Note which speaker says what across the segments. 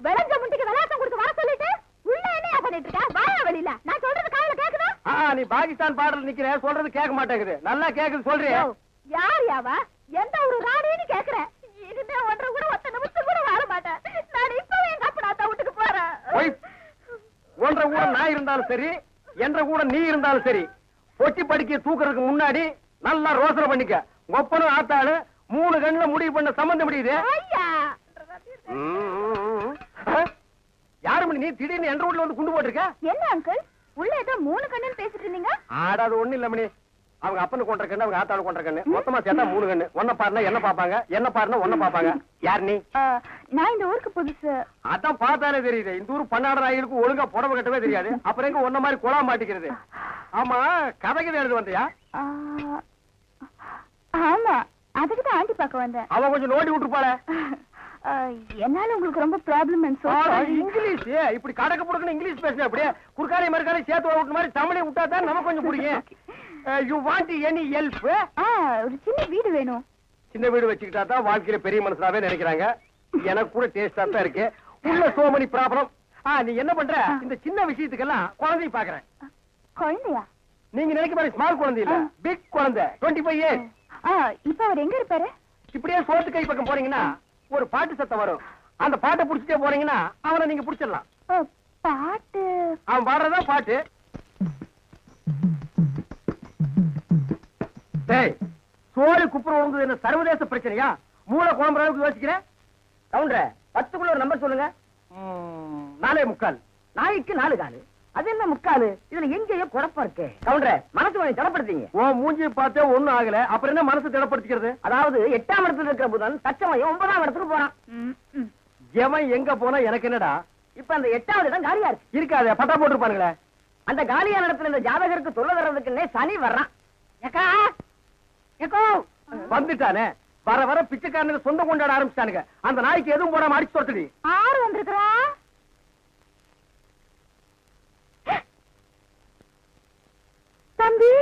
Speaker 1: விளைஞ்ச முண்டிக்கு விளையாட்டம் கொடுத்து வர சொல்லிட்டு உள்ள என்ன பண்ணிட்டு இருக்க? வாயா வெளியில. நான் சொல்றது காதுல கேக்குதா?
Speaker 2: நீ பாகிஸ்தான் பாடல் நிக்கிற, சொல்றது கேட்க மாட்டேங்குது. நல்லா கேக்குது சொல்றியா?
Speaker 1: யார் யாவா? எந்த ஒரு ராணின்னு கேக்குறேன். இனிமே ஒன்றரை கூட ஒத்த நிமிஷம் கூட வாழ மாட்டேன். நான் இப்பவே எங்க அப்பா வீட்டுக்கு போறேன்.
Speaker 2: ஒன்றரை கூட நான் இருந்தாலும் சரி, என்ற கூட நீ இருந்தாலும் சரி, பொட்டி படிக்க தூக்குறதுக்கு முன்னாடி நல்லா ரோசனை பண்ணிக்க. ஒப்பனும் ஆத்தாளு 3 கண்ணுல முடிவு பண்ண சம்பந்தம் முடியுது. யாரு மணி நீ திடீர்னு என்ற வீட்டுல வந்து குண்டு போட்டிருக்க?
Speaker 1: என்ன அங்கிள் உள்ள ஏதோ 3 கண்ணுன்னு பேசிட்டு இருந்தீங்க?
Speaker 2: ஆடாது ஒண்ணு இல்ல மணி. அவங்க அப்பனு கொண்ட கண்ணு, அவங்க ஆத்தாளு கொண்ட கண்ணு, மொத்தமா சேர்த்தா 3 கண்ணு. ஒன்ன பாருனா என்ன பாப்பாங்க, என்ன பாருனா ஒன்ன பாப்பாங்க. யார் நீ?
Speaker 1: நான் இந்த ஊருக்கு புதுசு.
Speaker 2: அதான் பார்த்தாலே தெரியுது. இந்த ஊர் பன்னாடு நாய்களுக்கு ஒழுங்கா புடவை கட்டவே தெரியாது. அப்புறம் எங்க ஒன்ன மாதிரி குழா மாட்டிக்கிறது. ஆமா, கதைக்கு எழுது வந்தியா?
Speaker 1: ஆமா, அதுக்குதான் ஆண்டி பார்க்க வந்தேன்.
Speaker 2: அவ கொஞ்சம் நோண்டி விட்டுருப்பாள.
Speaker 1: என்னால உங்களுக்கு ரொம்ப ப்ராப்ளம்.
Speaker 2: இங்கிலீஷ் இப்படி கடக்க புடுக்கணும் இங்கிலீஷ் பேசுற. அப்படியே குறுக்காரை மறுக்காரை சேர்த்து விட்டு மாதிரி தமிழை விட்டா தான் நமக்கு கொஞ்சம் புரியும். You want any help?
Speaker 1: ஒரு சின்ன வீடு வேணும்.
Speaker 2: சின்ன வீடு வச்சுக்கிட்டா தான் வாழ்க்கையில பெரிய மனுஷனாவே நினைக்கிறாங்க. எனக்கு கூட டேஸ்டா தான் இருக்கு. உள்ள சோ many ப்ராப்ளம். நீ என்ன பண்ற? இந்த சின்ன விஷயத்துக்கெல்லாம் குழந்தை பாக்குறேன்.
Speaker 1: குழந்தையா?
Speaker 2: நீங்க நினைக்க மாதிரி ஸ்மால் குழந்தை இல்ல, பிக் குழந்தை. 25 years.
Speaker 1: இப்ப அவர் எங்க இருப்பாரு?
Speaker 2: இப்படியே சோத்து கை பக்கம் போறீங்கன்னா ஒரு பாட்டு சத்தம் வரும். அந்த பாட்டை புடிச்சிட்டே போறீங்கன்னா அவனை நீங்க புடிச்சிடலாம்.
Speaker 1: பாட்டு?
Speaker 2: அவன் பாடுறதா பாட்டு. சோறு குப்புற விழுந்தது என்ன சர்வதேச பிரச்சனையா? மூளை குழம்புற அளவுக்கு யோசிக்கிறேன். கவுண்டர 10க்குள்ள ஒரு நம்பர் சொல்லுங்க. 4.25.
Speaker 3: நாய்க்கு 4 காலு. அது என்ன முக்காலு? இதுல எங்கேயோ குழப்பம் இருக்கு. கவுண்டர மனசு கொஞ்சம் திடப்படுத்தீங்க.
Speaker 2: ஓ மூஞ்சி பார்த்தே ஒண்ணும் ஆகல. அப்புறம் என்ன மனசு திடப்படுத்திக்கிறது?
Speaker 3: அதாவது 8ஆம் இடத்துல இருக்கிற புதன் தச்சமயம் 9ஆம் இடத்துக்கு போறான்.
Speaker 2: எவன் எங்க போனா எனக்கு என்னடா?
Speaker 3: இப்ப அந்த 8வது இடம் காலியா இருக்கு.
Speaker 2: இருக்காது, பட்டா போட்டுருப்பானுங்களே.
Speaker 3: அந்த காலியான இடத்துல இந்த ஜாதகருக்கு தொல்லை வர்றதுக்குன்னே சனி வர்றான்.
Speaker 2: வந்துட்டானே, வர வர பிச்சைக்காரனுக்கு சொந்த கொண்டாட ஆரம்பிச்சானுங்க. அந்த நாய்க்கு எதுவும் போடாம அடிச்சு தொட்டடி.
Speaker 1: 6 வந்திருக்கிறா. தம்பி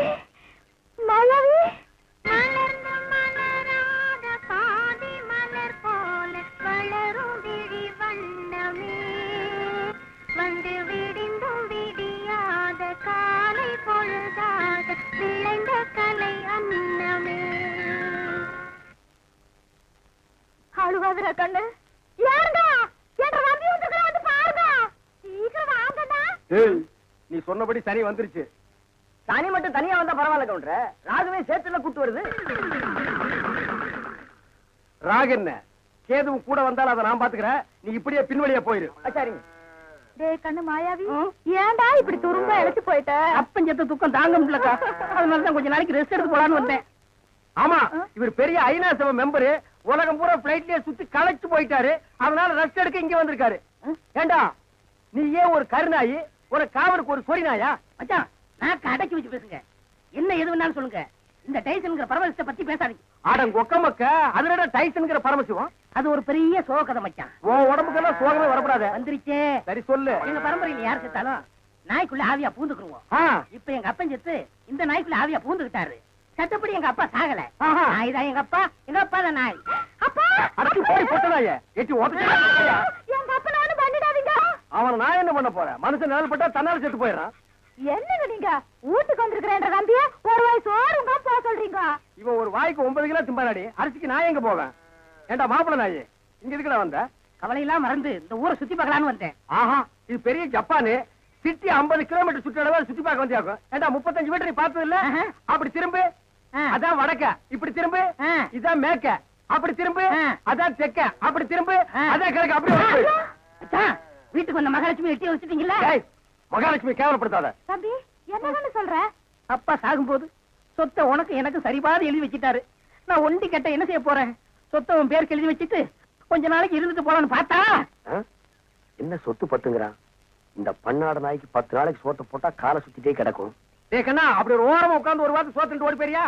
Speaker 1: மலவி மலர்ந்த மலராத பாதி மலர் போல வளரும் விழி வண்ணமே வந்து விடிந்தும் விடியாத காலை பொழுதாக விளைந்த கலை அன்னமே. அழுகாதுரா கண்ணு. யாருங்க என்ற நம்பி வந்துருக்கா? வந்து பாருங்க, சீக்கிரம் வாங்கடா.
Speaker 2: நீ சொன்னபடி சனி வந்துருச்சு.
Speaker 3: சனி மட்டும் தனியா வந்தா பரவாயில்ல கவுண்டர, ராகுவே சேர்த்துல கூட்டு வருது.
Speaker 2: ராகு என்ன கேதுவும் கூட வந்தாலும் அதை நான் பாத்துக்கிறேன். நீ இப்படியே பின்வழியா போயிரு.
Speaker 3: சரிங்க.
Speaker 1: டேய் கண்ணு மாயாவி, ஏன்டா இப்படி துரும்ப இழைச்சு போயிட்ட?
Speaker 3: அப்பஞ்சத்த துக்கம் தாங்க முடியலக்கா. அதனாலதான் கொஞ்ச நாளைக்கு ரெஸ்ட் எடுத்து போலான்னு வந்தேன்.
Speaker 2: ஆமா, இவர் பெரிய ஐநா சபை மெம்பரு. உலகம் பூரா பிளைட்லயே சுத்தி களைச்சு போயிட்டாரு. அதனால ரெஸ்ட் எடுக்க இங்க வந்திருக்காரு. ஏண்டா நீ ஏன் ஒரு கருநாயி, ஒரு காவலுக்கு ஒரு சொறி நாயா?
Speaker 3: மச்சான், நான் அடக்கி வச்சு பேசுங்க. என்ன எது வேணாலும் சொல்லுங்க. இந்த டைசன்ங்கிற பரமசிவத்தை பத்தி பேசாதீங்க.
Speaker 2: ஆடம் கொக்க மக்க அதுல டைசன்ங்கிற பரமசிவம்.
Speaker 3: அது ஒரு பெரிய சோகதை மச்சான்.
Speaker 2: உன் உடம்புக்கெல்லாம் சோகமே வரக்கூடாது.
Speaker 3: வந்துருச்சே.
Speaker 2: சரி சொல்லு.
Speaker 3: எங்க பரம்பரையில யார் செத்தாலும் நாய்க்குள்ள ஆவியா பூந்துக்குருவோம். இப்ப எங்க அப்பன் செத்து இந்த நாய்க்குள்ள ஆவியா பூந்துக்கிட்டாரு. சத்தப்படி எங்க அப்பா சாகல. நாய் தான் எங்க அப்பா, எங்க அப்பா தான் நாய். அப்பா
Speaker 2: அடிச்சு போய் போட்டதாயே எட்டி ஓட்ட.
Speaker 1: எங்க அப்பா நானும் பண்ணிடாதீங்க.
Speaker 2: அவன் நான் என்ன பண்ண போறேன்? மனுஷன் நிழல்பட்டா தன்னால செத்து போயிடறான்.
Speaker 1: என்னங்க நீங்க வீட்டுக்கு வந்திருக்கிறேன்ற நம்பிய ஒரு வாய் சோறுங்க போக சொல்றீங்க?
Speaker 2: இவன் ஒரு வாய்க்கு 9 கிலோ திம்பாடி. அரிசிக்கு நான் எங்க போவேன்? ஏண்டா மாப்பிள்ள நாயே, இங்க எதுக்குடா வந்த?
Speaker 3: கவலையெல்லாம் மறந்து இந்த ஊரை சுத்தி பார்க்கலான்னு வந்தேன்.
Speaker 2: ஆஹா, இது பெரிய ஜப்பானு. சிட்டி 50 கிலோமீட்டர் சுற்றளவா சுத்தி பார்க்க வந்தியாக்கும். ஏண்டா 35 மீட்டர் நீ பார்த்தது இல்ல? அப்படி திரும்பு, அதான் வடக்க. இப்படி திரும்பு, இதான் மேற்க. அப்படி திரும்பு, அதான் தெற்க. அப்படி திரும்பு, அதான் கிழக்கு. அப்படி
Speaker 3: வீட்டுக்கு வந்த மகாலட்சுமி எட்டி வச்சுட்டீங்களா?
Speaker 2: மகாலட்சுமி கேவலப்படுத்தாத.
Speaker 1: தம்பி என்னன்னு சொல்ற?
Speaker 3: அப்பா சாகும்போது சொத்தை உனக்கு எனக்கு சரிபாதி எழுதி வச்சிட்டாரு. நான் ஒண்டி கட்ட என்ன செய்ய போறேன்? சொத்தை உன் பேருக்கு எழுதி வச்சுட்டு கொஞ்ச நாளைக்கு இருந்துட்டு போலான்னு பார்த்தா
Speaker 2: என்ன சொத்து பத்துங்கிறான். இந்த பன்னாடு நாய்க்கு 10 நாளைக்கு சோத்தை போட்டா காலை சுத்திட்டே கிடக்கும். கண்ணா, அப்படி ஒரு ஓரமா உட்கார்ந்து ஒரு வாரத்து சோத்துட்டு ஓடி போறியா?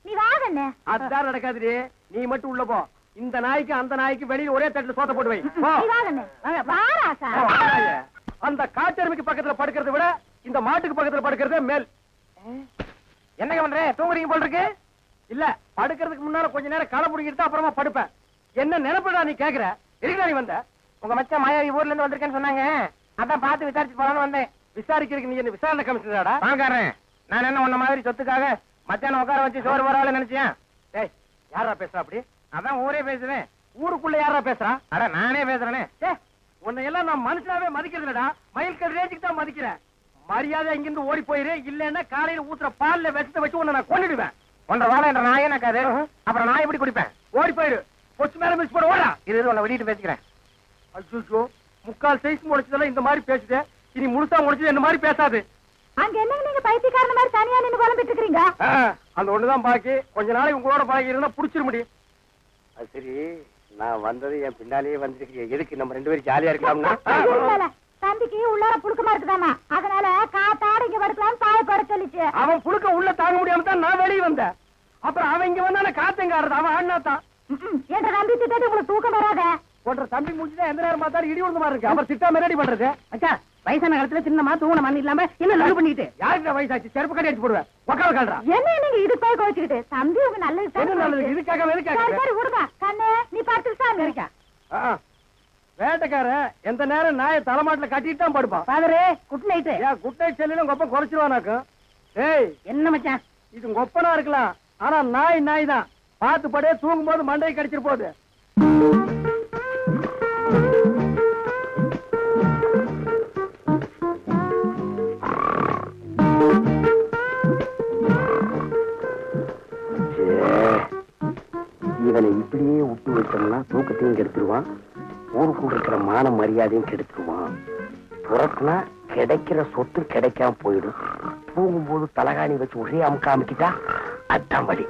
Speaker 1: நீ வாங்கண்ணே.
Speaker 2: அதுதான் நடக்காது. நீ மட்டும் உள்ள போ. இந்த நாய்க்கு அந்த நாய்க்கு வெளியே ஒரே தட்டுல சோத்த போட்டு வை. அந்த காட்டெருமைக்கு பக்கத்துல படுக்கிறத விட இந்த மாட்டுக்கு பக்கத்துல படுக்கிறதே மேல். என்னங்க பண்ற? தூங்குறீங்க போல் இருக்கு. இல்ல, படுக்கிறதுக்கு முன்னால கொஞ்ச நேரம் களை புடிக்கிட்டு அப்புறமா படுப்பேன். என்ன நினைப்படா நீ கேக்குற? எதுக்குடா நீ வந்த? உங்க மச்சான் மாயாவி ஊர்ல இருந்து வந்திருக்கேன்னு சொன்னாங்க. அதான் பார்த்து விசாரிச்சு போலான்னு வந்தேன். விசாரிக்கிறதுக்கு நீ என்ன விசாரணை கமிஷனராடா? பாக்காரன், நான் என்ன உன்ன மாதிரி சொத்துக்காக மச்சான உட்கார வச்சு சோறு வரால நினைச்சேன். டேய், யாரா பேசுறா அப்படி? அதான் ஊரே பேசுவேன். ஊருக்குள்ள யாரா பேசுறா? அட நானே பேசுறேனே. உன்னை எல்லாம் நான் மனுஷனாவே மதிக்கிறது இல்லடா, மயில்கல் ரேஞ்சுக்கு தான் மதிக்கிறேன். மரியாதை இங்கிருந்து ஓடி போயிரு, இல்லன்னா காலையில ஊத்துற பால்ல விஷத்தை வச்சு உன்னை நான் கொன்னுடுவேன். ஒன்றரை வாழை என்ற நாயே நக்காது. அப்புறம் நான் எப்படி குடிப்பேன்? ஓடி போயிரு, கொச்சு மேல மிஸ் போட ஓடா. இது உன்னை வெளியிட்டு பேசிக்கிறேன். அச்சோ, முக்கால் சைஸ் முடிச்சதெல்லாம் இந்த மாதிரி பேசுதே, இனி முழுசா முடிச்சது என்ன மாதிரி பேசாது.
Speaker 1: அங்க என்னங்க நீங்க பைத்தியக்காரன மாதிரி தனியா நின்னு புலம்பிட்டு இருக்கீங்க?
Speaker 2: அந்த ஒண்ணுதான் பாக்கி. கொஞ்ச நாளைக்கு உங்களோட பழகி இருந்தா புடிச்சிட முடியும். அது சரி, நான் வந்தது என் பின்னாலேயே வந்துருக்கீங்க. எதுக்கு நம்ம 2 பேரும் ஜாலியா இருக்கலாம்னா?
Speaker 1: தம்பிக்கு உள்ளார புழுக்கமா இருக்குதாமா, அதனால காத்தாட இங்க படுக்கலாம்னு தாய குறை சொல்லிச்சு.
Speaker 2: அவன் புழுக்க உள்ள தாங்க முடியாம தான் நான் வெளியே வந்தேன். அப்புறம் அவன் இங்க வந்தான காத்தங்க ஆடுறது. அவன் அண்ணா தான்
Speaker 1: என்ற நம்பி திட்டு உங்களுக்கு தூக்கம் வராத.
Speaker 2: ஒன்ற தம்பி முடிச்சுதான் எந்த நேரம் பார்த்தாலும் இடி விழுந்த மாதிரி இருக்கு. அப்புறம் சிட்டாம ரெடி பண்றது.
Speaker 3: அச்சா, வயசான காலத்துல சின்னமா தூங்கின மண் இல்லாம என்ன லவ் பண்ணிட்டு
Speaker 2: யாருக்கு வயசாச்சு? செருப்பு கட்டி அடிச்சு போடுவேன். உக்கால கால்றா.
Speaker 1: என்ன நீங்க இது போய் கோச்சிக்கிட்டு? தம்பி உங்க நல்லது
Speaker 2: என்ன நல்லது? இதுக்காக எதுக்காக?
Speaker 1: சரி விடுங்க கண்ணே, நீ பார்த்துட்டு இருக்கா.
Speaker 2: வேட்டைக்கார எந்த நேரம் நாயை தலைமாட்டில கட்டிட்டு தான் படுப்பான்.
Speaker 3: ஃபாதரே, குட் நைட்.
Speaker 2: ஏன் குட் நைட் செல்லிலும் கொப்ப குறைச்சிருவானாக்கும். ஏய்,
Speaker 3: என்ன மச்சான்
Speaker 2: இது கொப்பனா இருக்கலாம், ஆனா நாய் தான். பார்த்து படே, தூங்கும் போது மண்டையை கடிச்சிட்டு போகுது. இவனை இப்படியே விட்டு வச்சோம்னா தூக்கத்தையும் கெடுத்துருவான், ஊருக்குள்ள இருக்கிற மான மரியாதையும் கெடுத்துருவான். புறத்துனா கிடைக்கிற சொத்து கிடைக்காம போயிடும். தூங்கும்போது தலகாணி வச்சு ஒரே அமுக்க அமைக்கிட்டா அதான் வழி.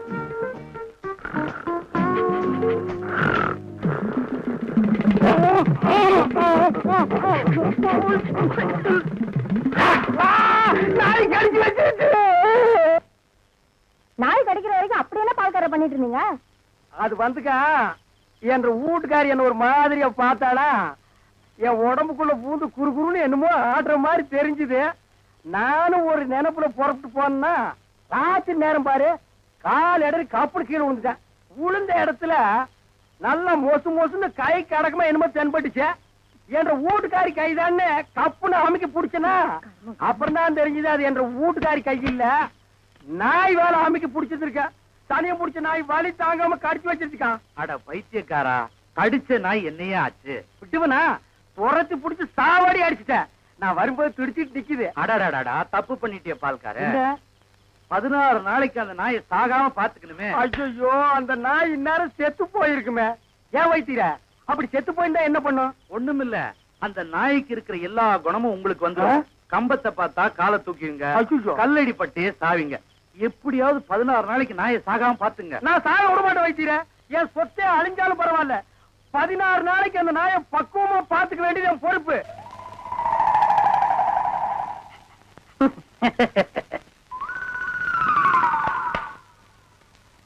Speaker 2: நாய் கடிச்சு வச்சிருச்சு.
Speaker 1: நாய் கடிக்கிற வரைக்கும் அப்படியெல்லாம் பால்கார பண்ணிட்டு இருந்தீங்க?
Speaker 2: அது வந்துக்கா, என்ற வீட்டுக்காரி என்ன ஒரு மாதிரியா பார்த்தாளா, என் உடம்புக்குள்ள பூந்து குறுகுறுன்னு என்னமோ ஆடுற மாதிரி தெரிஞ்சுது. நானும் ஒரு நினைப்புல புறப்பட்டு போனா ராத்திரி நேரம் பாரு, கால் இடறி கப்படு கீழே விழுந்துட்டேன். விழுந்த இடத்துல நல்லா மொசுன்னு கை கடக்கமா என்னமோ தென்பட்டுச்சு. என்ற வீட்டுக்காரி கைதான்னு கப்புன்னு அமைக்க பிடிச்சனா, அப்புறம் தான் தெரிஞ்சது அது என்ற வீட்டுக்காரி கை இல்ல, நாய் வேலை அமைக்க பிடிச்சிருக்க. தனிய பிடிச்ச நாய் வலி தாங்காம கடிச்சு வச்சிருக்கான்.
Speaker 4: அட பைத்தியக்காரா, கடிச்ச நாய் என்னையா ஆச்சு?
Speaker 2: விட்டுவனா துரத்து பிடிச்சு சாவாடி அடிச்சுட்டேன். நான் வரும்போது துடிச்சிட்டு நிக்குது.
Speaker 4: அடடா, தப்பு பண்ணிட்டிய பால்கார. 16 நாளைக்கு அந்த நாயை சாகாம பாத்துக்கணுமே.
Speaker 2: ஐயோ, அந்த நாய் இந்நேரம் செத்து போயிருக்குமே. ஏன் வைத்தீர? அப்படி செத்து போயிருந்தா என்ன பண்ணும்?
Speaker 4: ஒண்ணுமில்ல, அந்த நாய்க்கு இருக்கிற எல்லா குணமும் உங்களுக்கு வந்து கம்பத்தை பார்த்தா காலை தூக்கிங்க, கல்லடி பட்டே சாவிங்க. எப்படியாவது 16 நாளைக்கு நாயை சாகாம பாத்துங்க.
Speaker 2: நான் சாக விட மாட்டேன் வைத்தீர. என் சொத்தே அழிஞ்சாலும் பரவாயில்ல, 16 நாளைக்கு அந்த நாயை பக்குவமா பாத்துக்க வேண்டியது என் பொறுப்பு.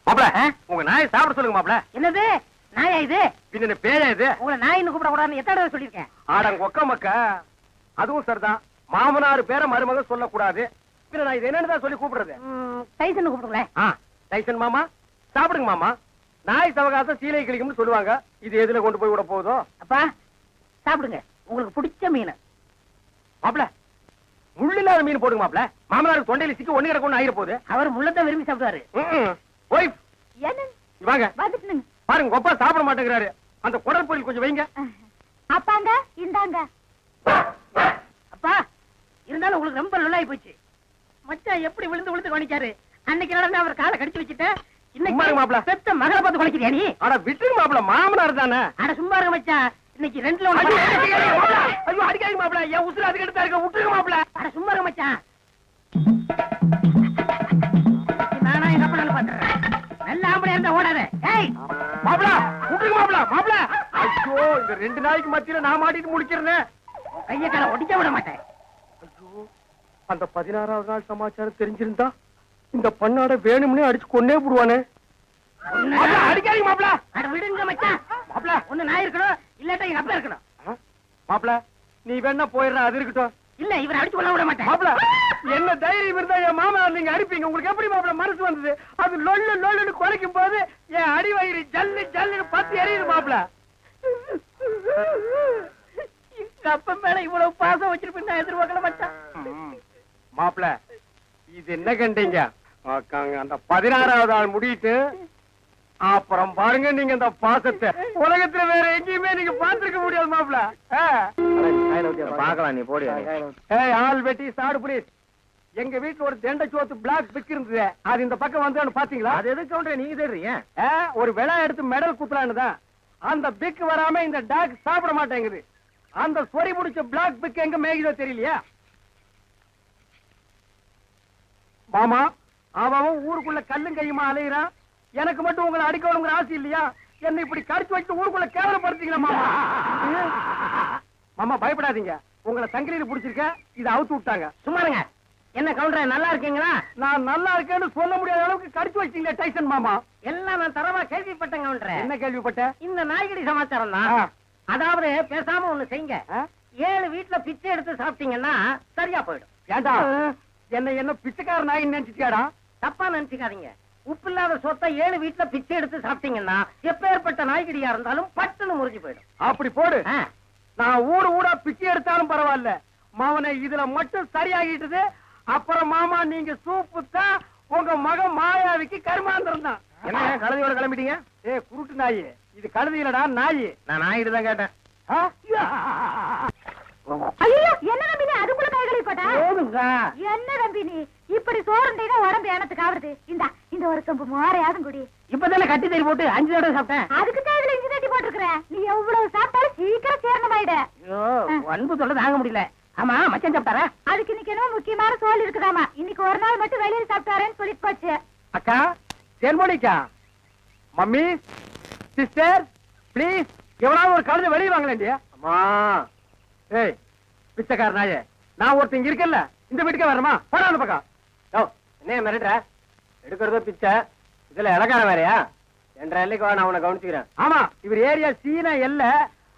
Speaker 2: மாப்ள, உங்க நாயை சாப்பிட சொல்லுங்க மாப்ள.
Speaker 3: என்னது நாயா இது?
Speaker 2: பின்ன பேரா இது?
Speaker 3: உங்களை நாயின்னு கூப்பிட கூடாதுன்னு எத்தனை தடவை சொல்லியிருக்கேன்?
Speaker 2: ஆடங்க ஒக்க மக்க. அதுவும் சரிதான், மாமனார் பேரை மருமக சொல்லக்கூடாது. பின்ன நான் இது என்னன்னு சொல்லி கூப்பிடுறது?
Speaker 3: டைசன் கூப்பிடுங்களேன்.
Speaker 2: டைசன் மாமா, சாப்பிடுங்க மாமா. நாய் சவகாசம் சீலை கிளிக்கும்னு சொல்லுவாங்க. இது எதுல கொண்டு போய் விட போகுதோ?
Speaker 3: அப்பா சாப்பிடுங்க, உங்களுக்கு பிடிச்ச மீன்.
Speaker 2: மாப்ள, முள்ளு இல்லாத மீன் போடுங்க மாப்ள. மாமனாருக்கு தொண்டையில சிக்கி ஒண்ணு கிடக்கும் ஆயிர போகுது.
Speaker 3: அவர் முள்ளத்தை விரும்பி சாப்பிடுவாரு.
Speaker 1: என்ன
Speaker 2: வாங்க
Speaker 1: வந்துட்டுங்க.
Speaker 2: பாருங்க, கொப்பா சாப்பிட மாட்டேங்கிறாரு. அந்த குடல் பொரியல் கொஞ்சம் வைங்க.
Speaker 1: அப்பாங்க இந்தாங்க.
Speaker 3: அப்பா இருந்தாலும் உங்களுக்கு ரொம்ப நல்லாயி போச்சு. மச்சான் எப்படி விழுந்து விழுந்து கவனிச்சாரு. அன்னைக்கு நடந்து அவர் காலை கடிச்சு வச்சுட்டேன். இன்னைக்கு மாப்ள பெத்த மகளை பார்த்து குலைக்கிறியா நீ?
Speaker 2: அட விட்டுங்க மாப்ள, மாமனார் தானே.
Speaker 3: அட சும்மா இருக்க மச்சான், இன்னைக்கு 2ல 1.
Speaker 2: ஐயோ அடிக்காதீங்க மாப்ள, என் உசுறு அதுக்கு எடுத்தா இருக்க. விட்டுருங்க மாப்ள.
Speaker 3: அட சும்மா இருக்க மச்சான், நானா எங்க அப்பனால பாத்துறேன். நல்ல ஆம்பளை இருந்தா ஓடாத. ஏய்
Speaker 2: மாப்ள, விட்டுருங்க மாப்ள. மாப்ள, ஐயோ இந்த 2 நாய்க்கு மத்தியில நான் மாட்டிட்டு முடிக்கிறேன்.
Speaker 3: கைய கால ஒடிக்க விட மாட்டேன்.
Speaker 2: ஐயோ, அந்த 16வது நாள் சமாச்சாரம் தெரிஞ்சிருந்தா இந்த பண்ணாட வேணும்னே அடிச்சு கொன்னே போடுவானே. அடிக்காதீங்க மாப்ள.
Speaker 3: அட விடுங்க மச்சான்.
Speaker 2: மாப்ள,
Speaker 3: ஒண்ணு நான் இருக்கணும், இல்லாட்டா எங்க அப்பா இருக்கணும்.
Speaker 2: மாப்ள நீ வேணா போயிடுற, அது இருக்கட்டும்.
Speaker 3: இல்ல இவரை அடிச்சு கொள்ள விட மாட்டேன்.
Speaker 2: மாப்ள, என்ன தைரியம் இருந்தா என் மாமா நீங்க அடிப்பீங்க? உங்களுக்கு எப்படி மாப்ள மனசு வந்தது? அது லொல்லு குறைக்கும் போது என் அடி வயிறு ஜல்லு ஜல்லுன்னு பத்தி எரியுது மாப்ள.
Speaker 3: அப்பன் மேல இவ்வளவு பாசம் வச்சிருப்பேன் நான் எதிர்பார்க்கல மாட்டான்.
Speaker 2: மாப்பிள இது என்ன கண்டீங்க? அந்த 16வது ஆள் முடிட்டு அப்புறம் பாருங்க நீங்க இந்த பாசத்தை உலகத்துல வேற எங்கேயுமே நீங்க பாத்துருக்க முடியாது மாப்பிள.
Speaker 4: பாக்கலாம் நீ போடு.
Speaker 2: ஆள் வெட்டி சாடு புலீஸ். எங்க வீட்டுல ஒரு தெண்ட சோத்து பிளாக் பிக் இருந்தது, அது இந்த பக்கம் வந்து பாத்தீங்களா? அது எதுக்கு கவுண்டர் நீங்க தேடுறீங்க? ஒரு விழா எடுத்து மெடல் குத்துறான்னுதான். அந்த பிக் வராம இந்த டாக் சாப்பிட மாட்டேங்குது. அந்த சொறி முடிச்ச பிளாக் பிக் எங்க மேய்தோ தெரியலையா மாமா? அவன் ஊருக்குள்ள கல்லும் கையுமா அலையிறான். எனக்கு மட்டும் உங்களை அடிக்கணுங்கிற ஆசை இல்லையா? என்ன இப்படி கடிச்சு வச்சு ஊருக்குள்ள கேவலப்படுத்தீங்களா மாமா? மாமா பயப்படாதீங்க, உங்களை சங்கிலியில புடிச்சிருக்க, இதை அவுத்து விட்டாங்க.
Speaker 3: சும்மாருங்க. என்ன கவுண்டர் நல்லா இருக்கீங்களா?
Speaker 2: நான் நல்லா இருக்கேன்னு சொல்ல முடியாத அளவுக்கு கடிச்சு வச்சிட்டீங்களே டைசன் மாமா.
Speaker 3: எல்லாம் நான் தரமா கேள்விப்பட்டேன் கவுண்டர்.
Speaker 2: என்ன கேள்விப்பட்ட?
Speaker 3: இந்த நாய்கடி சமாச்சாரம் தான். அதாவது பேசாம ஒண்ணு செய்யுங்க. 7 வீட்டுல பிச்சை எடுத்து சாப்பிட்டீங்கன்னா சரியா போயிடும்.
Speaker 2: ஏண்டா என்ன பிச்சைக்கார நாயின்னு நினைச்சிட்டியாடா?
Speaker 3: தப்பா நினைச்சுக்காதீங்க. உப்பு இல்லாத சொத்தை 7 வீட்டுல பிச்சை எடுத்து சாப்பிட்டீங்கன்னா எப்பேற்பட்ட நாய்கடியா இருந்தாலும் பட்டுன்னு முறிஞ்சு போயிடும்.
Speaker 2: அப்படி போடு. நான் ஊடா பிச்சை எடுத்தாலும் பரவாயில்ல, மாவனை இதுல மட்டும் சரியாகிட்டது. அப்புறம் மாமா நீங்க சூப்பு தான் உங்க மகன் மாயாவிக்கு கருமாந்திரம் தான்.
Speaker 4: என்ன கழுதையோட கிளம்பிட்டீங்க?
Speaker 2: குருட்டு நாயி, இது கழுதி இல்லடா நாயி.
Speaker 4: நான் நாயிட்டு தான் கேட்டேன்.
Speaker 1: ஐயோ என்ன தம்பி நீ அதுக்குள்ள கை கழுவி போட்டா?
Speaker 3: போதுங்க.
Speaker 1: என்ன தம்பி நீ இப்படி சோறுண்டீங்க உடம்பு எனத்துக்கு ஆவறது? இந்த ஒரு கம்பு மோரையாதும் குடி.
Speaker 3: இப்பதானே கட்டி தறி போட்டு 5 தடவை சாப்பிட்டேன்.
Speaker 1: அதுக்கு தேவையில்ல இஞ்சி தட்டி போட்டுருக்கிற. நீ எவ்வளவு சாப்பிட்டாலும் சீக்கிரம் சேரணமாயிட.
Speaker 3: ஐயோ அன்பு தொல்லை தாங்க முடியல. ஆமா மச்சான் சாப்பிட்டாரா?
Speaker 1: அதுக்கு இன்னைக்கு என்ன முக்கியமான சோல் இருக்குதாமா. இன்னைக்கு ஒரு நாள் மட்டும் வெளியில சாப்பிட்டாரேன்னு சொல்லிட்டு போச்சு.
Speaker 2: அக்கா, தேன்மொழிக்கா, மம்மி, சிஸ்டர், பிளீஸ் எவ்வளவு ஒரு கழுதை வெளியே வாங்கலேண்டியா? அம்மா, ஏய் பிச்சைக்கார நாயே, நான் ஒருத்தன் இங்க இருக்கல, இந்த வீட்டுக்கே வரமா? போடா அந்த பக்கம். என்ன மிரட்டுற? எடுக்கிறதோ பிச்சை, இதுல இலக்கார வேறையா? 2 எல்லைக்கு வா, நான் உன்னை கவனிச்சுக்கிறேன். ஆமா, இவர் ஏரியா சீனா எல்ல,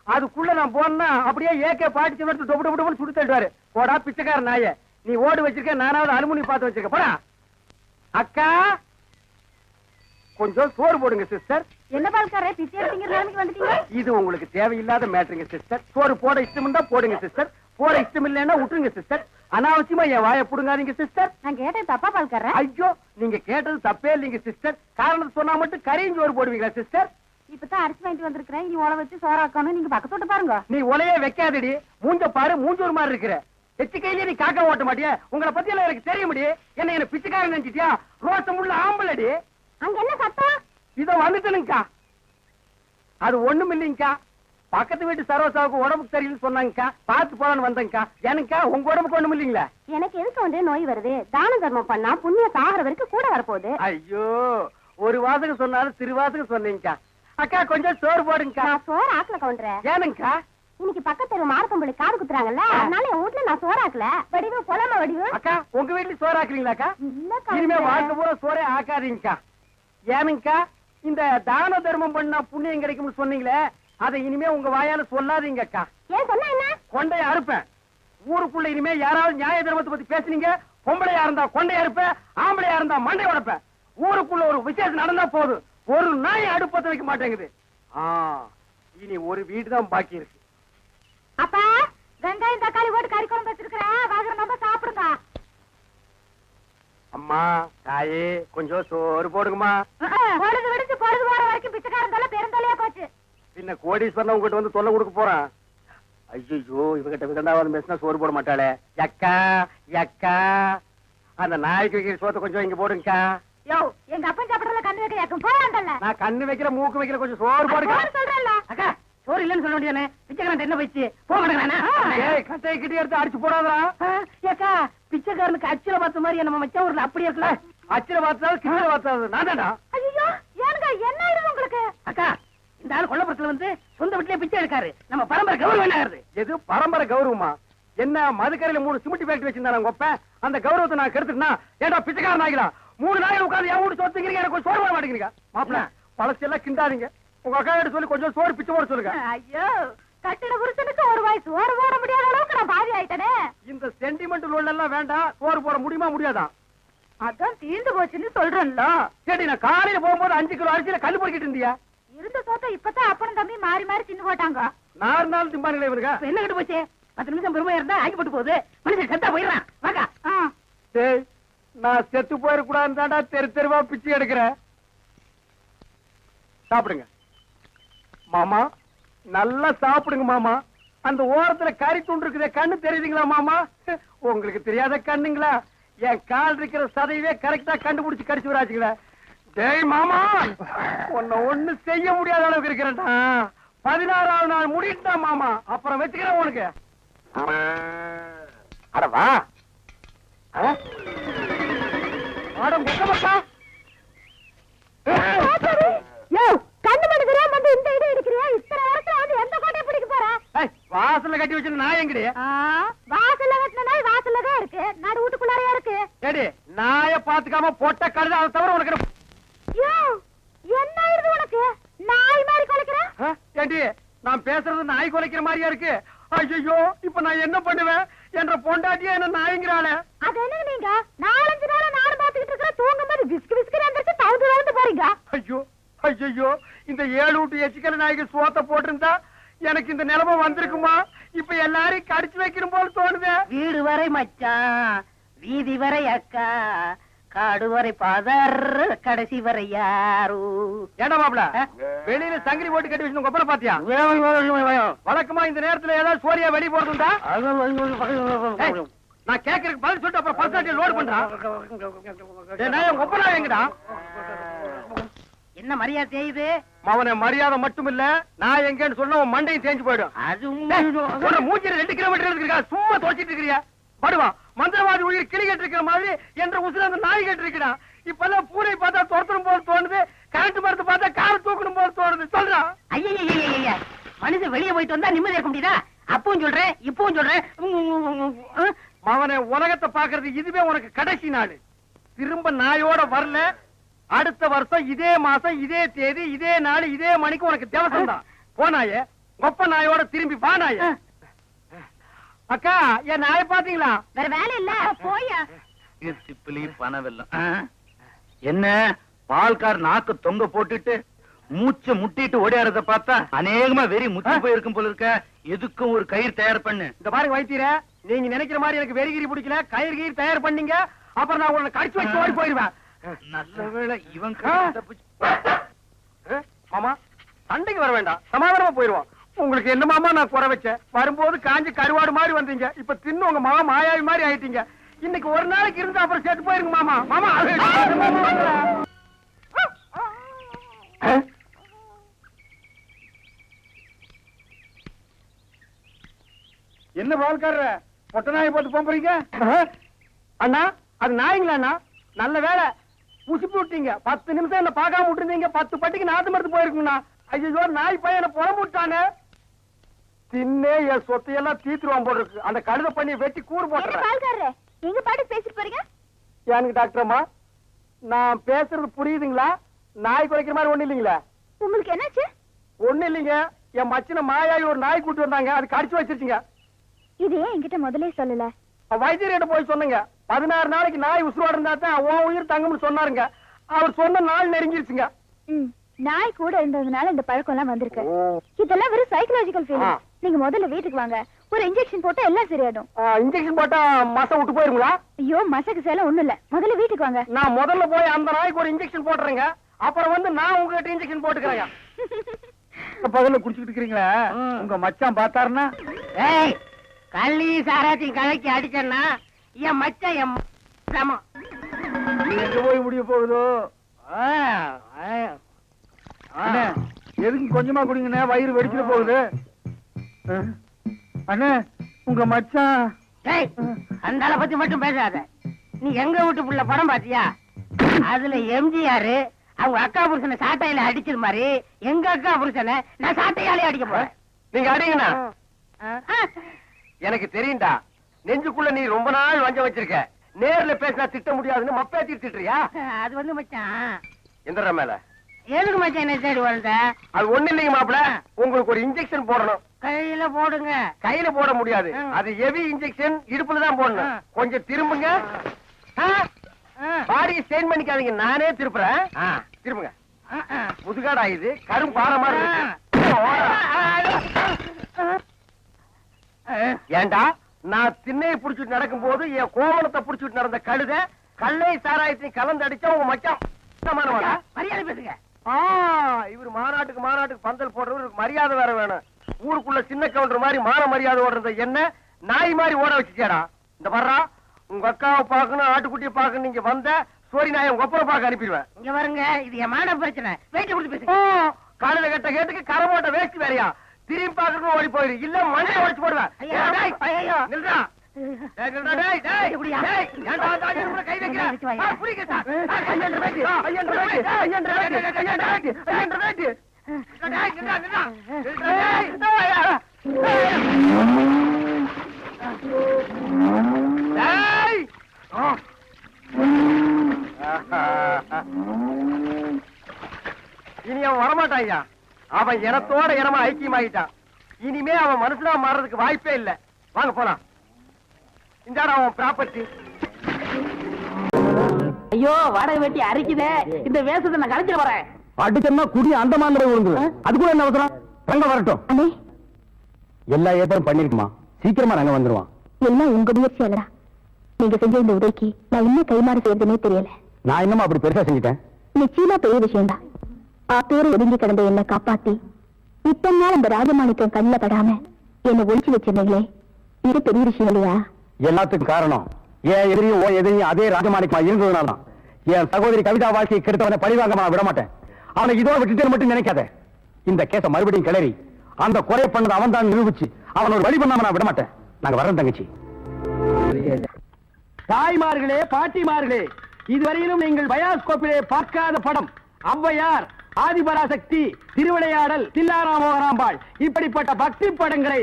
Speaker 2: அதுக்குள்ள நான் போனா அப்படியே ஏகே பாட்டி டொப்பு டொப்பு டொப்புன்னு சுடு தள்ளுவாரு. போடா பிச்சைக்கார நாயே, நீ ஓடு வச்சிருக்க, நானாவது அலுமினி பார்த்து வச்சிருக்க. போடா. அக்கா கொஞ்சம் சோறு போடுங்க சிஸ்டர்.
Speaker 1: என்ன பால்காரே பிச்சை எடுத்தீங்க நிலைமைக்கு வந்துட்டீங்க?
Speaker 2: இது உங்களுக்கு தேவையில்லாத மேட்டருங்க சிஸ்டர். சோறு போட இஷ்டம் தான் போடுங்க சிஸ்டர், போட இஷ்டம் இல்லைன்னா விட்டுருங்க சிஸ்டர். அனாவசியமா என் வாயை புடுங்காதீங்க சிஸ்டர்.
Speaker 1: நான் கேட்டேன் தப்பா பால்காரே?
Speaker 2: ஐயோ நீங்க கேட்டது தப்பே இல்லைங்க சிஸ்டர். காரணம் சொன்னா மட்டும் கரையும் சோறு போடுவீங்களா சிஸ்டர்?
Speaker 1: இப்பதான் அரிசி வாங்கிட்டு வந்திருக்கிறேன், இனி உழ வச்சு சோறாக்கணும். நீங்க பக்கத்தோட்ட பாருங்க.
Speaker 2: நீ உலையே வைக்காதடி, மூஞ்ச பாரு, மூஞ்சூர் மாதிரி இருக்கிற. எச்சு கையிலே நீ காக்க ஓட்ட மாட்டியா? உங்களை பத்தி எல்லாம் எனக்கு தெரிய முடியும். என்ன பிச்சைக்காரன் நினைச்சிட்டியா? ரோசம் உள்ள ஆம்பளடி.
Speaker 1: அங்க என்ன சத்தம்?
Speaker 2: இதோ வந்துட்டனுங்கக்கா. அது ஒண்ணும் இல்லைங்கக்கா, பக்கத்து வீட்டு சரோசாவுக்கு உடம்புக்கு சரியில்லைன்னு சொன்னாங்கக்கா, பார்த்து போலான்னு வந்தேங்கக்கா. எனக்கா உங்க உடம்புக்கு ஒண்ணும் இல்லைங்களா?
Speaker 1: எனக்கு எதுக்கு வந்து நோய் வருது? தான தர்மம் பண்ணா புண்ணியம் சாகர வரைக்கும் கூட வரப்போகுது.
Speaker 2: ஐயோ, ஒரு வாசகம் சொன்னாலும் திருவாசகம் சொன்னீங்கக்கா. அக்கா கொஞ்சம் சோறு போடுங்கக்கா.
Speaker 1: நான் சோறு ஆக்கல கவுண்டரே.
Speaker 2: ஏனுங்கக்கா?
Speaker 1: இன்னைக்கு பக்கத்து தெரு மாரப்பம்பளி காது குத்துறாங்கல்ல, அதனால என் வீட்டுல நான் சோறு ஆக்கல. வடிவு பொலம வடிவு.
Speaker 2: அக்கா உங்க வீட்டுல சோறு ஆக்குறீங்களாக்கா?
Speaker 1: இல்ல
Speaker 2: இனிமே
Speaker 1: கவுண்டரே.
Speaker 2: வாழ்க்கை பூரா சோறே ஆக்காதீங்கக்கா. ஏனுங்கக்கா? இந்த தான தர்மம் பண்ணா புண்ணியம் கிடைக்கும்னு சொன்னீங்களே, அதை இனிமே உங்க வாயால சொல்லாதீங்க அக்கா.
Speaker 1: ஏன் சொன்னா என்ன?
Speaker 2: கொண்டைய அறுப்பேன். ஊருக்குள்ள இனிமே யாராவது நியாய தர்மத்தை பத்தி பேசுனீங்க, பொம்பளையா இருந்தா கொண்டைய அறுப்பேன், ஆம்பளையா இருந்தா மண்டை உடைப்பேன். ஊருக்குள்ள ஒரு விசேஷம் நடந்தா போதும், ஒரு நாய் அடுப்பத்தை வைக்க மாட்டேங்குது. இனி ஒரு வீடு தான் பாக்கி இருக்கு.
Speaker 1: அப்பா வெங்காயம் தக்காளி போட்டு கறி குழம்பு வச்சிருக்கிறேன், வாங்குற நம்ம சாப்பிடுங்க.
Speaker 2: அம்மா தாயே கொஞ்சம் சோறு போடுங்கம்மா.
Speaker 1: பொழுது விடுச்சு பொழுது போற வரைக்கும் பிச்சைக்காரன் தொல்லை பெருந்தொல்லையா போச்சு.
Speaker 2: பின்ன கோடீஸ்வரன் உங்ககிட்ட வந்து தொல்லை கொடுக்க போறான். ஐயோ இவகிட்ட விதண்டாவது பேசினா சோறு போட மாட்டாளே. அக்கா அக்கா, அந்த நாய்க்கு வைக்கிற சோத்தை கொஞ்சம் இங்க போடுங்கக்கா.
Speaker 1: யோ எங்க அப்பன் சாப்பிடறதுல கண்ணு வைக்க யாக்கும் போறாண்டல்ல.
Speaker 2: நான் கண்ணு வைக்கிற மூக்கு வைக்கிற கொஞ்சம் சோறு போடுங்க
Speaker 1: சொல்றேன்ல.
Speaker 3: அக்கா சோறு இல்லன்னு சொல்ல வேண்டியதானே? பிச்சைக்காரன் என்ன போயிடுச்சு போக மாட்டேங்கிறானே.
Speaker 2: ஏய் கட்டையை கிட்டி எடுத்து அடிச்சு போடாதா.
Speaker 3: ஏக்கா பிச்சைக்காரனுக்கு அச்சில பார்த்த மாதிரி நம்ம மச்சான் ஊர்ல அப்படி இருக்கல.
Speaker 2: அச்சில பார்த்தாலும் கீழே பார்த்தாலும் நான் தான்டா.
Speaker 1: ஐயோ ஏனுங்க என்ன ஆயிடுது உங்களுக்கு?
Speaker 3: அக்கா இந்த ஆள் கொல்லப்புறத்துல வந்து சொந்த வீட்டுலயே பிச்சை எடுக்காரு. நம்ம பரம்பரை கௌரவம் என்ன ஆகுது?
Speaker 2: எது பரம்பரை கௌரவமா? என்ன மதுக்கரையில 3 சிமெண்ட் ஃபேக்டரி வச்சிருந்தாங்க ஒப்ப, அந்த கௌரவத்தை நான் கெடுத்துனா ஏடா பிச்சைக்காரன் ஆகிடா? 3 நாள் உட்கார்ந்து என் வீட்டு சொத்துக்கிறீங்க, எனக்கு சோறு போட மாட்டேங்கிறீங்க. மாப்பிள்ள பழசெல்லாம் கிண்டாதீங்க. உங்க அக்கா கிட்ட சொல்லி கொஞ்சம் சோறு பிச்சை போட சொல்லுங்க.
Speaker 1: ஐயோ கட்டிட புருஷனுக்கு ஒரு வாய் சோறு போட முடியாத அளவுக்கு நான் பாதி ஆயிட்டனே.
Speaker 2: இந்த சென்டிமெண்ட் லோன் எல்லாம் வேண்டாம். சோறு போட முடியுமா முடியாதா?
Speaker 1: அதான் தீர்ந்து போச்சுன்னு சொல்றேன்ல.
Speaker 2: சரி நான் காலையில போகும்போது 5 கிலோ அரிசியில கல்லு பொறுக்கிட்டு இருந்தியா?
Speaker 1: இருந்த சோத்த இப்பதான் அப்பனும் தம்பி மாறி மாறி தின்னு போட்டாங்க.
Speaker 2: நாலு திம்பானுங்களே இவருங்க.
Speaker 3: என்ன கிட்ட போச்சு? 10 நிமிஷம் பெருமையா இருந்தா ஆகி போட்டு போகுது. மனுஷன் செத்தா போயிடுறான். வாக்கா.
Speaker 2: டேய், நான் செத்து போயிடக்கூடாதுன்னு தாண்டா தெருவா பிச்சை எடுக்கிறேன். சாப்பிடுங்க மாமா, நல்லா சாப்பிடுங்க மாமா. அந்த ஓரத்துல கறி துண்டு இருக்குதே, கண்ணு தெரியுதுங்களா மாமா? உங்களுக்கு தெரியாத கண்ணுங்களா? என் கால் இருக்கிற சதையவே கரெக்டா கண்டுபிடிச்சு கடிச்சு வராச்சுங்களா? டேய் மாமா, உன்னை ஒண்ணு செய்ய முடியாத அளவுக்கு இருக்கிறேன்டா. 16ஆவது நாள் முடிட்டா மாமா, அப்புறம் வச்சுக்கிறேன் உனக்கு. அடவா வாசல்ல கட்டி வச்சு நான் எங்கடி?
Speaker 1: வாசல்ல கட்டின நாய் வாசல்லதான் இருக்கு, நாடு வீட்டுக்குள்ளாரையா இருக்கு.
Speaker 2: ஏடி, நாய பாத்துக்காம பொட்ட கழுத, அதை தவிர உனக்கு
Speaker 1: என்ன ஆயிருது உனக்கு? நாய் மாதிரி குலைக்கிற?
Speaker 2: ஏண்டி, நான் பேசுறது நாய் குலைக்கிற மாதிரியா இருக்கு? ஐயோ, இப்ப நான் என்ன பண்ணுவேன்? என்ற பொண்டாட்டியா என்ன நாய்ங்கிறாளே.
Speaker 1: அது என்ன நீங்க 4-5 நாளா நானும் பாத்துக்கிட்டு இருக்கிற, தூங்கும் போது விஸ்கு விஸ்கு வந்துருச்சு, தவுந்து போறீங்க.
Speaker 2: ஐயோ ஐயோ, இந்த 7 வீட்டு எச்சிக்கல நாய்க்கு சோத்த போட்டிருந்தா எனக்கு இந்த நிலைமை வந்திருக்குமா? இப்ப எல்லாரையும் கடிச்சு வைக்கணும் போல தோணுது.
Speaker 3: வீடு வரை மச்சான், வீதி வரை அக்கா, காடு வரை பாதர், கடைசி வரை யாரு.
Speaker 2: ஏண்டா மாப்பிள, வெளியில சங்கிலி போட்டு கட்டி வச்சு கொப்பரை பாத்தியா? வழக்கமா இந்த நேரத்துல ஏதாவது சோரியா வெளியே போறதுண்டா? நான் கேக்குறதுக்கு பதில் சொல்லிட்டு அப்புறம் பர்சனாலிட்டி லோட் பண்றான். கொப்பரா எங்கடா?
Speaker 3: என்ன மரியாதை செய்யுது?
Speaker 2: அவனை மரியாதை மட்டும் இல்ல, நான் எங்கன்னு சொன்ன மண்டையும் தேஞ்சு போயிடும்.
Speaker 3: அது
Speaker 2: மூஞ்சில 2 கிலோமீட்டர் இருக்கா, சும்மா தோச்சிட்டு இருக்கிறியா? படுவா, மந்திரவாதி உயிர் கிளி கேட்டு இருக்கிற மாதிரி என்ற உசுர அந்த நாய் கேட்டு இருக்கிறான். இப்ப எல்லாம் பூனை பார்த்தா துரத்தணும் போல தோணுது, கரண்ட் மரத்தை பார்த்தா கார தூக்கணும் போல தோணுது. சொல்றான்.
Speaker 3: ஐயா, மனுஷன் வெளியே போயிட்டு வந்தா நிம்மதி இருக்க முடியுதா? அப்பவும் சொல்றேன், இப்பவும் சொல்றேன்.
Speaker 2: அவனை உலகத்தை பாக்குறது இதுவே உனக்கு கடைசி நாள். திரும்ப நாயோட வரல, அடுத்த வருஷம் இதே மாசம் இதே தேதி இதே நாள் இதே மணிக்கு உனக்கு தேவசம் தான். போனாயே கொப்ப நாயோட திரும்பி வா நாய. அக்கா, என் நாயை பாத்தீங்களா?
Speaker 1: வேற வேலை இல்ல, போயா.
Speaker 4: சிப்பிலி பணவெல்லாம் என்ன பால்கார் நாக்கு தொங்க போட்டுட்டு மூச்சை முட்டிட்டு ஓடியாரத பார்த்தா அநேகமா வெறி முத்தி போயிருக்கும் போல இருக்க. எதுக்கும் ஒரு கயிறு தயார் பண்ணு.
Speaker 2: இந்த பாருங்க வைத்தியர, நீங்க நினைக்கிற மாதிரி எனக்கு வெறிகிரி பிடிக்கல. கயிறு தயார் பண்ணீங்க, அப்புறம் நான் உன்னை கடிச்சு வச்சு ஓடி போயிடுவேன்.
Speaker 4: நல்ல வேளை இவன்
Speaker 2: மாமா, சண்டைக்கு வர வேண்டாம், சமாதானமா போயிருவோம். உங்களுக்கு என்ன மாமா நான் குறை வச்சேன்? வரும்போது காஞ்சி கருவாடு மாதிரி வந்தீங்க, இப்ப தின்னு உங்க மாமா மாயாவி மாதிரி ஆயிட்டீங்க. இன்னைக்கு ஒரு நாளைக்கு இருந்து அப்புறம் செத்து போயிருங்க மாமா. மாமா என்ன பால்காரர பொட்ட நாயை போட்டு போறீங்க? அண்ணா, அது நாய்ங்களா அண்ணா? நல்ல வேலை புசிப்பு விட்டீங்க. 10 நிமிஷம் என்ன பார்க்காம விட்டுருந்தீங்க, 10 பட்டிக்கு நாத்து மருந்து போயிருக்குங்கண்ணா. ஐயோ, நாய் பையனை புறம்பு விட்டானே. தின்னே என் சொத்தையெல்லாம் தீத்துருவான் போல இருக்கு. அந்த கழுத பண்ணி வெட்டி கூறு போட்டுறேன்.
Speaker 1: நீங்க பாட்டு பேசிட்டு போறீங்க.
Speaker 2: எனக்கு டாக்டர் அம்மா, நான் பேசுறது புரியுதுங்களா? நாய் குறைக்கிற மாதிரி ஒண்ணு இல்லைங்களா?
Speaker 1: உங்களுக்கு என்னாச்சு?
Speaker 2: ஒண்ணு இல்லைங்க, என் மச்சின மாயாவி ஒரு நாய் கூட்டு வந்தாங்க, அது கடிச்சு வச்சிருச்சுங்க.
Speaker 1: இது ஏன் என்கிட்ட முதலே சொல்லல?
Speaker 2: வைத்தியர்கிட்ட போய் சொன்னங்க. 16 நாளைக்கு நாய் உசுரோட இருந்தா தான் உன் உயிர் தங்கும்னு சொன்னாருங்க. அவர் சொன்ன நாள் நெருங்கிருச்சுங்க.
Speaker 1: நாய் கூட இருந்ததுனால இந்த பழக்கம் எல்லாம் வந்திருக்கு. இதெல்லாம் வெறும் சைக்கலாஜிக்கல் ஃபீலிங். நீங்க முதல்ல வீட்டுக்கு வாங்க, ஒரு இன்ஜெக்ஷன் போட்டா எல்லாம் சரியாடும்.
Speaker 2: இன்ஜெக்ஷன் போட்டா மசை விட்டு போயிருங்களா?
Speaker 1: ஐயோ, மசக்கு சேல ஒண்ணும் இல்ல, முதல்ல வீட்டுக்கு வாங்க.
Speaker 2: நான் முதல்ல போய் அந்த நாய்க்கு ஒரு இன்ஜெக்ஷன் போட்டுறேங்க, அப்புறம் வந்து நான் உங்ககிட்ட இன்ஜெக்ஷன் போட்டுக்கிறேங்க. பகல்ல குடிச்சுட்டு இருக்கிறீங்களா? உங்க மச்சான் பார்த்தாருன்னா?
Speaker 3: ஏய், கள்ளி சாராத்தையும் கலக்கி அடிச்சேன்னா என் மச்சான் என் சமம்.
Speaker 2: எங்க போய் முடிய போகுதோ? எதுக்கு கொஞ்சமா குடிங்கண்ணே, வயிறு வெடிச்சுட்டு போகுது. அண்ணே, உங்க மச்சான்.
Speaker 3: அந்த ஆளை பத்தி மட்டும் பேசாத. நீ எங்க வீட்டு புள்ள படம் பாத்தியா? அதுல எம்ஜிஆர் அவங்க அக்கா புருஷனை சாட்டையில அடிச்சது மாதிரி எங்க அக்கா புருஷனை நான் சாட்டையாலே அடிக்க போறேன்.
Speaker 2: நீங்க அடிங்கண்ணா. எனக்கு தெரியும்டா, நெஞ்சுக்குள்ள நீ ரொம்ப நாள் வஞ்சம் வச்சிருக்க. நேர்ல பேசினா திட்ட முடியாதுன்னு மப்பேத்தி திட்டுறியா?
Speaker 3: அது வந்து மச்சான்
Speaker 2: எந்திர மேல
Speaker 3: எதுக்கு மச்சான் என்ன தேடி வந்த?
Speaker 2: அது ஒண்ணு இல்லைங்க மாப்பிள, உங்களுக்கு ஒரு இன்ஜெக்ஷன் போடணும்.
Speaker 3: கையில போடுங்க.
Speaker 2: கையில போட முடியாது, அது ஹெவி இன்ஜெக்ஷன், இடுப்புல தான் போடணும். கொஞ்சம் திரும்புங்க. பாடியை ஸ்டெயின் பண்ணிக்காதீங்க, நானே திருப்புறேன். திரும்புங்க. முதுகாடா இது, கரும் பாறை மாதிரி இருக்கு. ஏண்டா நான் திண்ணையை புடிச்சிட்டு நடக்கும் போது என் கோவணத்தை புடிச்சிட்டு நடந்த கழுத கல்லை சாராயத்தையும் கலந்து அடிச்சா உங்க மச்சான்
Speaker 3: மரியாதை பேசுங்க.
Speaker 2: இவர் மாநாட்டுக்கு பந்தல் போடுறவருக்கு மரியாதை வேற வேணும். ஊருக்குள்ள சின்ன கவுண்டர் மாதிரி மான மரியாதை ஓடுறத என்ன நாய் மாதிரி ஓட வச்சுச்சேடா. இந்த வர்றா உங்க அக்காவை பாக்கணும் ஆட்டுக்குட்டியை பாக்கணும் நீங்க வந்த சோரி நாயை உங்க அப்புறம் பாக்க அனுப்பிடுவேன்.
Speaker 3: இங்க வருங்க, இது என் மான பிரச்சனை. வெயிட் கொடுத்து பேசுங்க.
Speaker 2: காலையில கட்ட கேட்டுக்கு கரமோட்ட வேஸ்ட் வேறையா திரும்பி பாக்கணும் ஓடி போயிரு இல்ல மண்ணை உடைச்சு போடுவேன். நில்றா கை இனி அவன் வரமாட்டாயா. அவன் இனத்தோட இனமா ஐக்கியமாயிட்டான். இனிமே அவன் மனுஷனா மாறதுக்கு வாய்ப்பே இல்ல. வாங்க போலாம். இந்தாடா அவன் ப்ராப்பர்ட்டி.
Speaker 3: ஐயோ வாடகை வெட்டி அரிக்குதே. இந்த வேஷத்தை நான் கலைச்சு வரேன்.
Speaker 2: அடிச்சா குடி அந்த மாதிரி விழுந்து அதுக்குள்ள என்ன அவசரம்? ரங்க வரட்டும். எல்லா ஏற்பாடும் பண்ணிருக்குமா? சீக்கிரமா ரங்க வந்துருவான்.
Speaker 1: எல்லாம் உங்க முயற்சி அல்லடா. நீங்க செஞ்ச இந்த உதவிக்கு நான் இன்னும் கைமாறு செய்யறதுனே தெரியல.
Speaker 2: நான் இன்னமும் அப்படி பெருசா செஞ்சுட்டேன்.
Speaker 1: நிச்சயமா பெரிய விஷயம்தான். ஆத்தோடு ஒதுங்கி கிடந்த என்ன காப்பாத்தி இத்தனை நாள் அந்த ராஜமாணிக்கம் கண்ணில படாம என்ன ஒழிச்சு வச்சிருந்தீங்களே, இது பெரிய விஷயம் இல்லையா?
Speaker 2: எல்லாத்துக்கும் காரணம் என் எதிரியும் அதே ராஜமாணிக்கமா இருந்ததுனால என் சகோதரி கவிதா வாழ்க்கையை கெடுத்தவனை பழிவாங்க விட மாட்டேன். அவனை இதோட விட்டுட்டு மட்டும் நினைக்காத. இந்த கேஸ மறுபடியும் கிளறி அந்த குறை பண்ணது அவன் தான் நிரூபிச்சு அவன் ஒரு வழி பண்ணாம நான் விட மாட்டேன். நாங்க வரோம் தங்கச்சி. தாய்மார்களே, பாட்டிமார்களே, இதுவரையிலும் நீங்கள் பயாஸ்கோப்பிலே பார்க்காத படம் ஔவையார், ஆதிபராசக்தி, திருவிளையாடல், தில்லாராமோகராம்பாள் இப்படிப்பட்ட பக்தி படங்களை,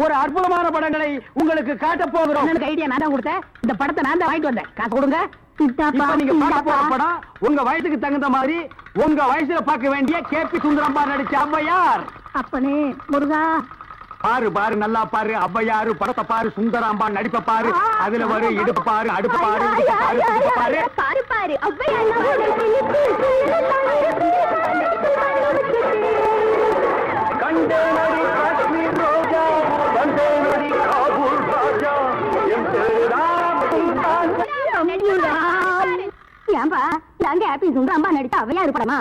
Speaker 2: ஒரு அற்புதமான படங்களை உங்களுக்கு காட்டப் போகிறோம்.
Speaker 3: ஐடியா நான் தான் கொடுத்தேன். இந்த படத்தை நான் தான் வாங்கிட்டு வந்தேன். காசு கொடுங்க.
Speaker 2: நீங்க பார்க்க போற படம் உங்க வயசுக்கு தகுந்த மாதிரி உங்க வயசுல பார்க்க வேண்டிய கேபி சுந்தரம்பா நடிச்ச ஔவையார்.
Speaker 1: அப்பனே முருகா,
Speaker 2: பாரு பாரு நல்லா பாரு. ஔவையாரு படத்தை பாரு, சுந்தராம்பா நடிப்ப பாரு. அதுல வரு இடுப்பு பாரு, அடுப்பு பாரு, இடுப்பு பாரு, இடுப்பு பாரு.
Speaker 1: பாரு பாரு
Speaker 2: கண்டேனடி காஷ்மீர் ரோஜா, கண்டேனடி காபூல் ராஜா, என் பேராம்
Speaker 1: ஏன்பா நாங்க ஹாப்பி சுந்தரம்பா நடித்த ஔவையார் படமா?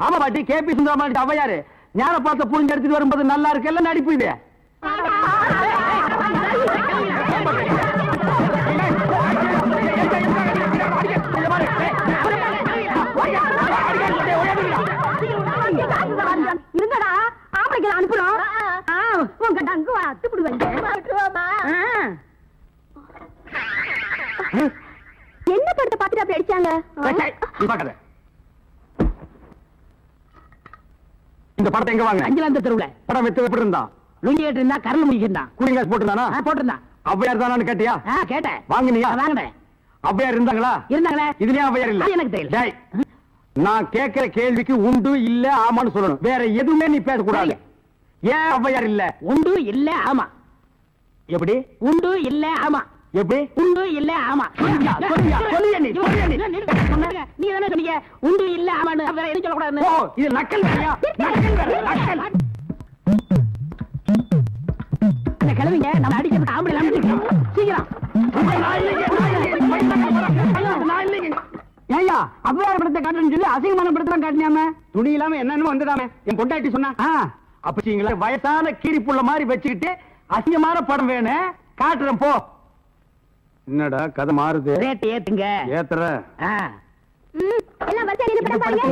Speaker 2: ஆமா பாட்டி, கேபி சுந்தரம்பா நடிச்ச ஔவையாரு ஞான பார்த்த புரிஞ்சு எடுத்துட்டு வரும்போது நல்லா இருக்குல்ல நடிப்பு இது.
Speaker 1: இருங்கடா, ஆம்பளைக்கு அனுப்புறோம். உங்க டங்கு அத்துப்பிடுவாங்க. என்ன படத்தை பார்த்துட்டு அப்படி அடிச்சாங்க?
Speaker 2: இந்த படத்தை எங்க வாங்க?
Speaker 3: அஞ்சலாந்த தெருவுல.
Speaker 2: படம் வித்து எப்படி இருந்தா?
Speaker 3: லுங்கி ஏட்டு இருந்தா, கரல் முடிக்கிருந்தான்.
Speaker 2: கூலிங்காஸ் போட்டுருந்தானா?
Speaker 3: போட்டிருந்தான்.
Speaker 2: ஔவையார் தானு கேட்டியா?
Speaker 3: கேட்டேன்.
Speaker 2: வாங்கினியா?
Speaker 3: வாங்கினேன்.
Speaker 2: ஔவையார் இருந்தாங்களா?
Speaker 3: இருந்தாங்களே.
Speaker 2: இதுலயே ஔவையார் இல்ல?
Speaker 3: எனக்கு தெரியல.
Speaker 2: டேய், நான் கேட்கிற கேள்விக்கு உண்டு இல்ல ஆமான்னு சொல்லணும். வேற எதுவுமே நீ பேசக்கூடாது. ஏன் ஔவையார் இல்ல?
Speaker 3: உண்டு இல்ல ஆமா.
Speaker 2: எப்படி?
Speaker 3: உண்டு இல்ல ஆமா.
Speaker 2: எப்படி?
Speaker 3: உண்டு இல்ல ஆமா.
Speaker 2: சொல்லியா நீ?
Speaker 3: நீ தானே சொன்னீங்க உண்டு இல்ல ஆமான்னு. வேற எதுவும் சொல்லக்கூடாது.
Speaker 2: ஓ, இது நக்கல் வேறையா? நக்கல் வேற, நக்கல்.
Speaker 3: இந்த கிழவிங்க நம்ம அடிக்கிறதுக்கு ஆம்பளை இல்லாம சீக்கிரம்.
Speaker 2: ஏய்யா, ஔவையார் படத்தை காட்டுன்னு சொல்லி அசிங்கமான படத்தை காட்டினாம துணி இல்லாம என்னன்னு வந்துடாம என் பொண்டாட்டி சொன்னா. அப்பீங்களா வயசான கீரிப்புள்ள மாதிரி வச்சுக்கிட்டு அசிங்கமான படம் வேணும் காட்டுறேன் போ. என்னடா கதை மாறுது?
Speaker 3: ரேட் ஏத்துங்க.
Speaker 2: ஏத்துற
Speaker 1: எல்லாம் வந்து என்ன படம் பாருங்க.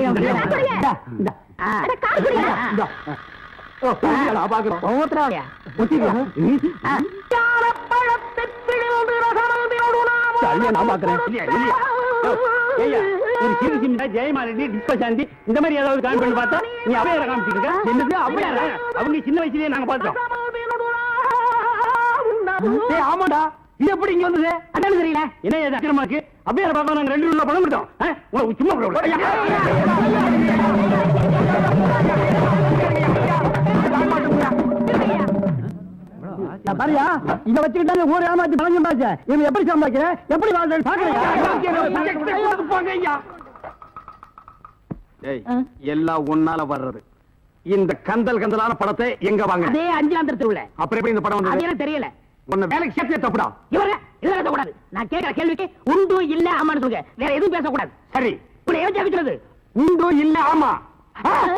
Speaker 1: அட காசு குடுங்க.
Speaker 2: பாக்குறோம்.
Speaker 3: ஒவ்வொருத்தராவையா
Speaker 2: நான் பாக்குறேன். ஜெயமாலினி, டிஸ்கசாந்தி இந்த மாதிரி ஏதாவது காமி பண்ணி பார்த்தா நீ அவையார காமிச்சிட்டு இருக்க. என்னது அவையார? அவங்க சின்ன வயசுலயே நாங்க பார்த்தோம். ஆமாடா, இது எப்படி இங்க வந்தது?
Speaker 3: அதான் தெரியல.
Speaker 2: என்ன ஏது அக்கிரமா இருக்கு? அவையார பார்த்தா நாங்க 2 உள்ள பணம் கொடுத்தோம். சும்மா பாரியா, இத வச்சுக்கிட்டாங்க ஊர் ஏமாத்தி பணம் சம்பாதிச்ச. இவன் எப்படி சம்பாதிக்கிற? எப்படி வாழ்றேன்னு பாக்குறேன். எல்லாம் ஒன்னால வர்றது. இந்த கந்தலான படத்தை எங்க வாங்க?
Speaker 3: அதே அஞ்சலாந்தரத்துல.
Speaker 2: அப்புறம் எப்படி இந்த படம் வந்தது?
Speaker 3: தெரியல.
Speaker 2: உன்னை வேலைக்கு சேர்த்து தப்புடா.
Speaker 3: இவர இதெல்லாம் பேசக்கூடாது. நான் கேட்கிற கேள்விக்கு உண்டு இல்ல ஆமான்னு சொல்லுங்க. வேற எதுவும் பேசக்கூடாது.
Speaker 2: சரி,
Speaker 3: உன்னை ஏன் சொல்றது?
Speaker 2: உண்டு இல்ல ஆமா. அவனை